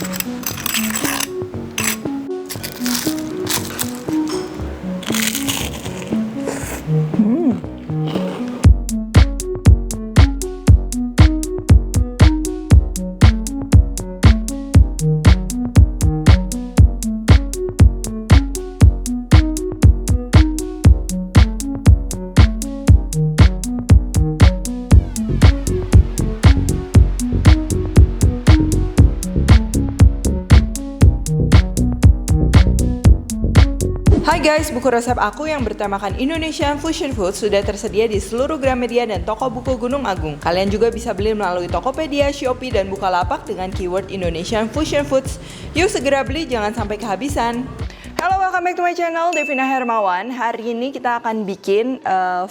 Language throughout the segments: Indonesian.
Hai guys, buku resep aku yang bertemakan Indonesian Fusion Food sudah tersedia di seluruh Gramedia dan toko buku Gunung Agung. Kalian juga bisa beli melalui Tokopedia, Shopee, dan Bukalapak dengan keyword Indonesian Fusion Foods. Yuk segera beli, jangan sampai kehabisan. Halo, welcome back to my channel, Devina Hermawan. Hari ini kita akan bikin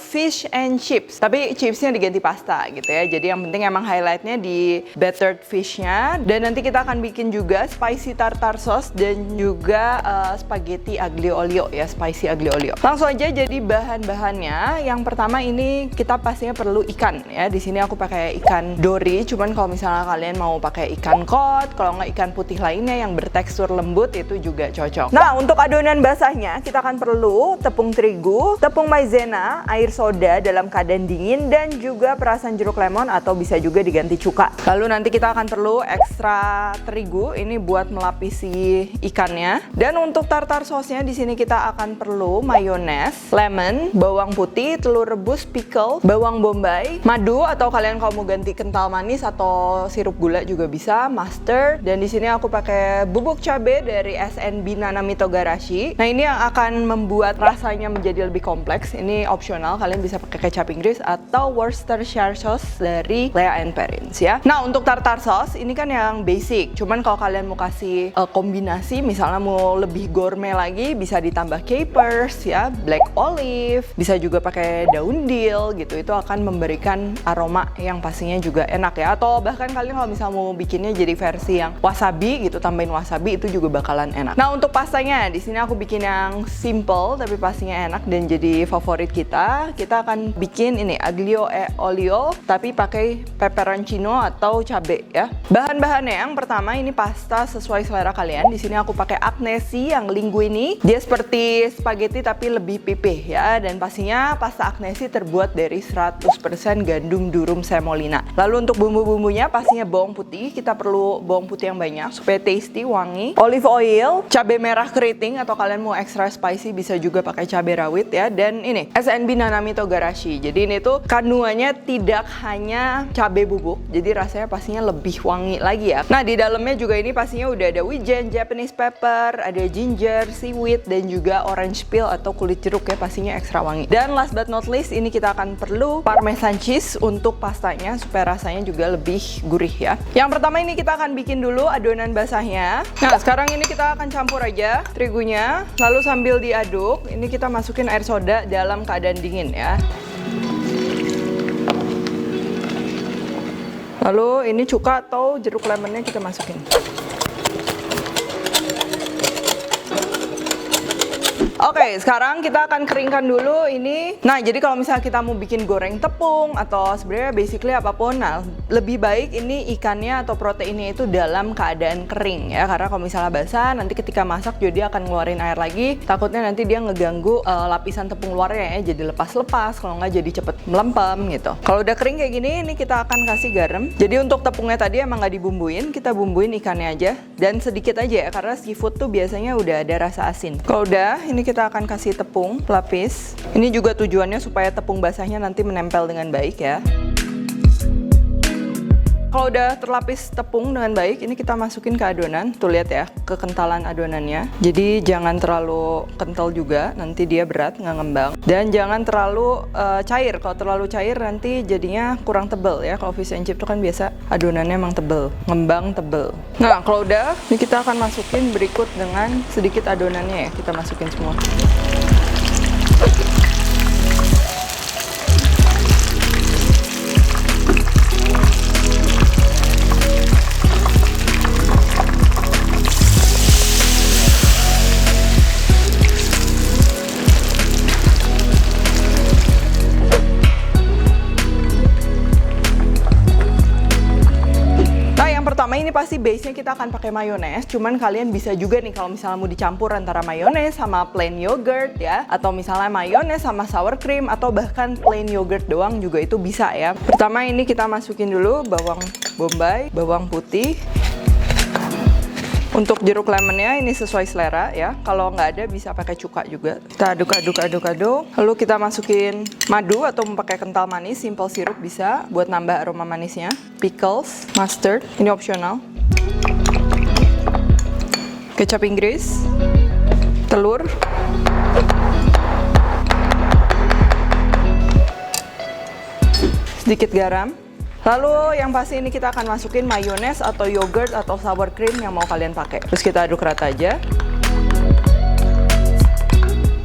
fish and chips. Tapi chipsnya diganti pasta gitu ya. Jadi yang penting emang highlightnya di battered fishnya. Dan nanti kita akan bikin juga spicy tartar sauce dan juga spaghetti aglio olio ya, spicy aglio olio. Langsung aja jadi bahan-bahannya. Yang pertama ini kita pastinya perlu ikan ya. Di sini aku pakai ikan dori. Cuman kalau misalnya kalian mau pakai ikan cod, kalau nggak ikan putih lainnya yang bertekstur lembut itu juga cocok. Nah, untuk adonan basahnya kita akan perlu tepung terigu, tepung maizena, air soda dalam keadaan dingin, dan juga perasan jeruk lemon atau bisa juga diganti cuka. Lalu nanti kita akan perlu ekstra terigu ini buat melapisi ikannya. Dan untuk tartar sauce-nya di sini kita akan perlu mayones, lemon, bawang putih, telur rebus, pickle, bawang bombay, madu atau kalian kalau mau ganti kental manis atau sirup gula juga bisa, mustard, dan di sini aku pakai bubuk cabai dari SNB Nanami Togarashi. Nah, ini yang akan membuat rasanya menjadi lebih kompleks. Ini opsional, kalian bisa pakai kecap Inggris atau Worcestershire sauce dari Lea and Perrins ya. Nah, untuk tartar sauce ini kan yang basic. Cuman kalau kalian mau kasih kombinasi, misalnya mau lebih gourmet lagi, bisa ditambah capers ya, black olive, bisa juga pakai daun dill gitu. Itu akan memberikan aroma yang pastinya juga enak ya. Atau bahkan kalian kalau misalnya mau bikinnya jadi versi yang wasabi gitu, tambahin wasabi, itu juga bakalan enak. Nah, untuk pastanya di sini aku bikin yang simple tapi pastinya enak dan jadi favorit kita. Kita akan bikin ini aglio olio tapi pakai peperoncino atau cabe ya. Bahan-bahannya yang pertama ini pasta sesuai selera kalian. Di sini aku pakai agnesi yang linguine. Dia seperti spaghetti tapi lebih pipih ya, dan pastinya pasta agnesi terbuat dari 100% gandum durum semolina. Lalu untuk bumbu-bumbunya pastinya bawang putih. Kita perlu bawang putih yang banyak supaya tasty, wangi. Olive oil, cabai merah keriting atau kalian mau extra spicy bisa juga pakai cabai rawit ya. Dan ini SNB Nanami Togarashi. Jadi ini tuh kandungannya tidak hanya cabai bubuk, jadi rasanya pastinya lebih wangi lagi ya. Nah, di dalamnya juga ini pastinya udah ada wijen, Japanese pepper, ada ginger, seaweed, dan juga orange peel atau kulit jeruk ya, pastinya ekstra wangi. Dan last but not least ini kita akan perlu parmesan cheese untuk pastanya supaya rasanya juga lebih gurih ya. Yang pertama ini kita akan bikin dulu adonan basahnya. Nah, sekarang ini kita akan campur aja terigunya, lalu sambil diaduk ini kita masukin air soda dalam keadaan dingin ya. Lalu ini cuka atau jeruk lemonnya kita masukin. Oke, sekarang kita akan keringkan dulu ini. Nah, jadi kalau misalnya kita mau bikin goreng tepung atau sebenarnya basically apapun, nah lebih baik ini ikannya atau proteinnya itu dalam keadaan kering ya. Karena kalau misalnya basah, nanti ketika masak juga dia akan ngeluarin air lagi. Takutnya nanti dia ngeganggu lapisan tepung luarnya ya, jadi lepas-lepas. Kalau nggak jadi cepet melempem gitu. Kalau udah kering kayak gini, ini kita akan kasih garam. Jadi untuk tepungnya tadi emang nggak dibumbuin, kita bumbuin ikannya aja. Dan sedikit aja ya, karena seafood tuh biasanya udah ada rasa asin. Kalau udah, ini kita akan kasih tepung pelapis. Ini juga tujuannya supaya tepung basahnya nanti menempel dengan baik ya. Kalau udah terlapis tepung dengan baik, ini kita masukin ke adonan. Tuh lihat ya, kekentalan adonannya. Jadi jangan terlalu kental juga, nanti dia berat, nggak ngembang. Dan jangan terlalu cair. Kalau terlalu cair nanti jadinya kurang tebel ya. Kalau fish and chip itu kan biasa adonannya emang tebel, ngembang tebel. Nah, kalau udah, ini kita akan masukin berikut dengan sedikit adonannya ya. Kita masukin semua. Ini pasti base-nya kita akan pakai mayones, cuman kalian bisa juga nih kalau misalnya mau dicampur antara mayones sama plain yogurt ya, atau misalnya mayones sama sour cream, atau bahkan plain yogurt doang juga itu bisa ya. Pertama ini kita masukin dulu bawang bombay, bawang putih. Untuk jeruk lemonnya ini sesuai selera ya. Kalau nggak ada bisa pakai cuka juga. Kita aduk. Lalu kita masukin madu atau mau pakai kental manis, simple syrup bisa buat nambah aroma manisnya. Pickles, mustard, ini opsional. Kecap Inggris, telur. Sedikit garam. Lalu yang pasti ini kita akan masukin mayones atau yogurt atau sour cream yang mau kalian pakai. Terus kita aduk rata aja.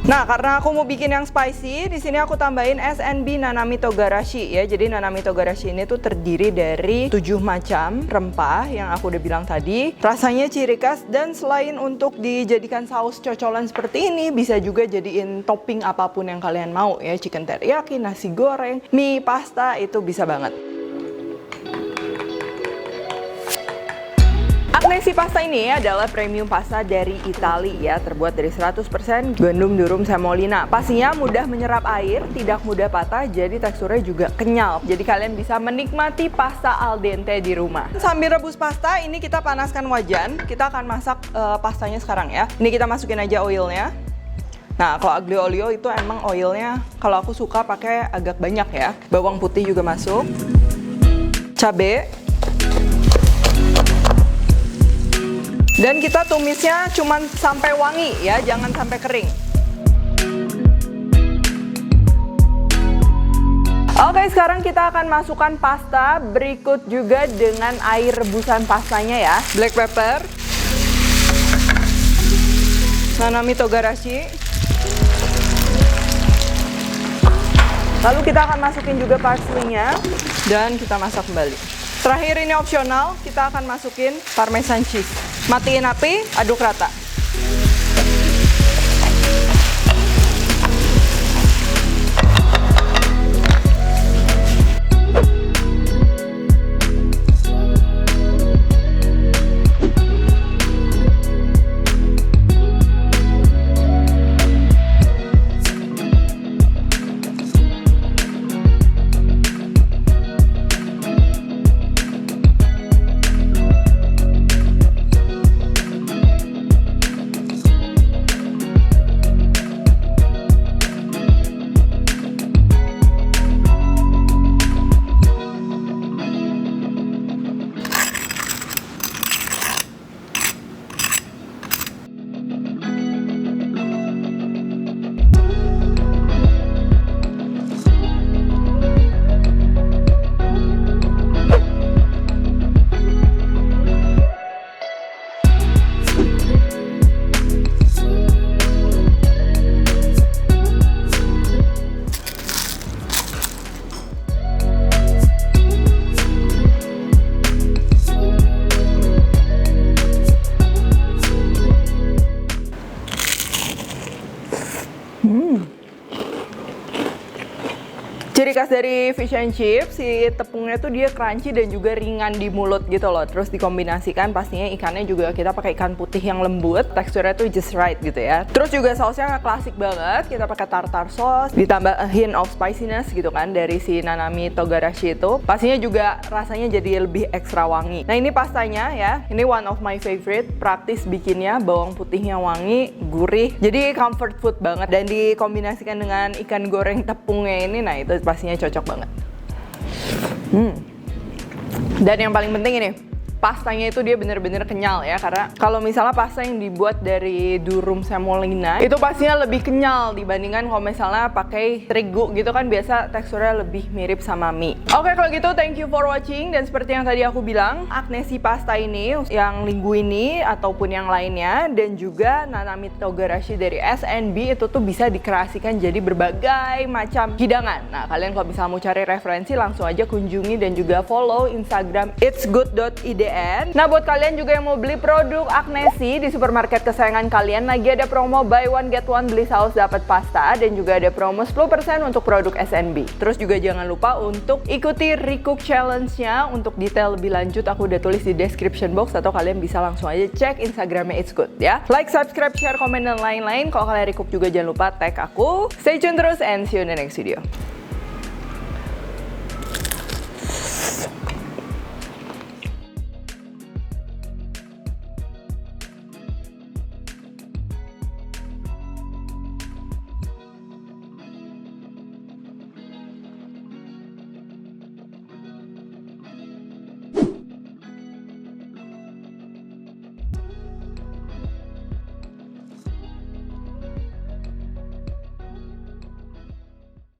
Nah, karena aku mau bikin yang spicy, di sini aku tambahin SNB Nanami Togarashi ya. Jadi Nanami Togarashi ini tuh terdiri dari 7 macam rempah yang aku udah bilang tadi. Rasanya ciri khas dan selain untuk dijadikan saus cocolan seperti ini, bisa juga jadiin topping apapun yang kalian mau ya. Chicken teriyaki, nasi goreng, mie, pasta, itu bisa banget. Agnesi pasta ini adalah premium pasta dari Italia ya, terbuat dari 100% gandum durum semolina. Pastinya mudah menyerap air, tidak mudah patah, jadi teksturnya juga kenyal. Jadi kalian bisa menikmati pasta al dente di rumah. Sambil rebus pasta, ini kita panaskan wajan. Kita akan masak pastanya sekarang ya. Ini kita masukin aja oilnya. Nah, kalau aglio olio itu emang oilnya kalau aku suka pakai agak banyak ya. Bawang putih juga masuk. Cabai. Dan kita tumisnya cuman sampai wangi ya, jangan sampai kering. Oke, sekarang kita akan masukkan pasta, berikut juga dengan air rebusan pastanya ya. Black pepper, Nanami Togarashi. Lalu kita akan masukin juga parsley-nya dan kita masak kembali. Terakhir ini opsional, kita akan masukin parmesan cheese. Matiin api, aduk rata. Ciri khas dari fish and chips, si tepungnya tuh dia crunchy dan juga ringan di mulut gitu loh. Terus dikombinasikan pastinya ikannya juga kita pakai ikan putih yang lembut, teksturnya tuh just right gitu ya. Terus juga sausnya klasik banget, kita pakai tartar sauce, ditambah a hint of spiciness gitu kan dari si Nanami Togarashi itu. Pastinya juga rasanya jadi lebih ekstra wangi. Nah ini pastanya ya, ini one of my favorite, praktis bikinnya, bawang putihnya wangi, gurih. Jadi comfort food banget dan dikombinasikan dengan ikan goreng tepungnya ini, nah itu pastinya cocok banget. Dan yang paling penting ini, pastanya itu dia bener-bener kenyal ya, karena kalau misalnya pasta yang dibuat dari durum semolina itu pastinya lebih kenyal dibandingkan kalau misalnya pakai terigu gitu kan, biasa teksturnya lebih mirip sama mie. Oke, kalau gitu thank you for watching, dan seperti yang tadi aku bilang, agnesi pasta ini yang linguine ataupun yang lainnya dan juga Nanami Togarashi dari SNB itu tuh bisa dikreasikan jadi berbagai macam hidangan. Nah, kalian kalau bisa mau cari referensi langsung aja kunjungi dan juga follow Instagram itsgood.id DN. Nah, buat kalian juga yang mau beli produk Agnesi di supermarket kesayangan kalian, lagi ada promo buy one get one, beli saus dapat pasta, dan juga ada promo 10% untuk produk SNB. Terus juga jangan lupa untuk ikuti Recook Challenge-nya. Untuk detail lebih lanjut aku udah tulis di description box, atau kalian bisa langsung aja cek Instagramnya It's Good ya. Like, subscribe, share, komen, dan lain-lain. Kalau kalian Recook juga jangan lupa tag aku. Stay tune terus and see you in the next video.